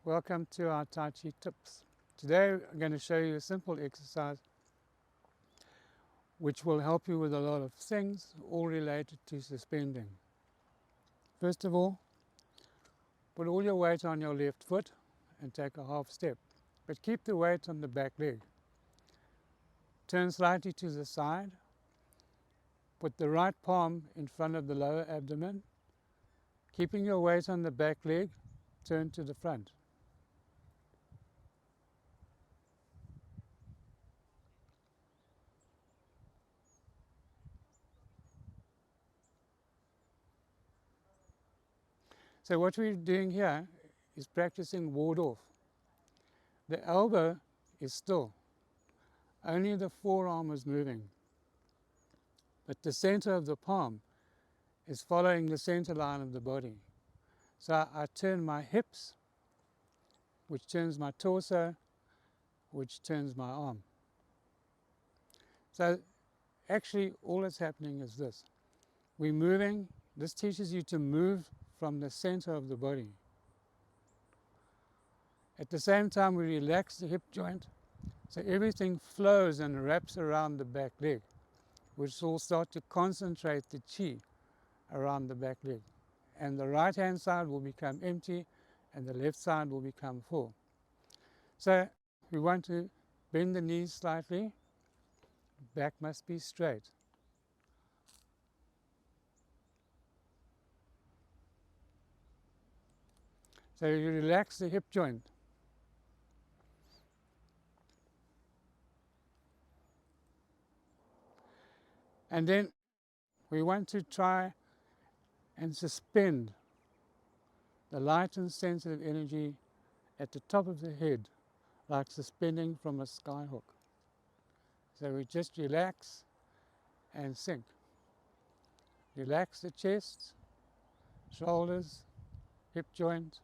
Welcome to our Tai Chi tips. Today I'm going to show you a simple exercise which will help you with a lot of things, all related to suspending. First of all, put all your weight on your left foot and take a half step, but keep the weight on the back leg. Turn slightly to the side, put the right palm in front of the lower abdomen, keeping your weight on the back leg, turn to the front. So what we're doing here is practicing ward off. The elbow is still, only the forearm is moving, but the center of the palm is following the center line of the body. So I turn my hips, which turns my torso, which turns my arm. So actually all that's happening is this. We're moving, this teaches you to move from the center of the body. At the same time we relax the hip joint, so everything flows and wraps around the back leg, which will start to concentrate the chi around the back leg. And the right hand side will become empty and the left side will become full. So we want to bend the knees slightly, back must be straight. So you relax the hip joint. And then we want to try and suspend the light and sensitive energy at the top of the head, like suspending from a skyhook. So we just relax and sink. Relax the chest, shoulders, hip joint,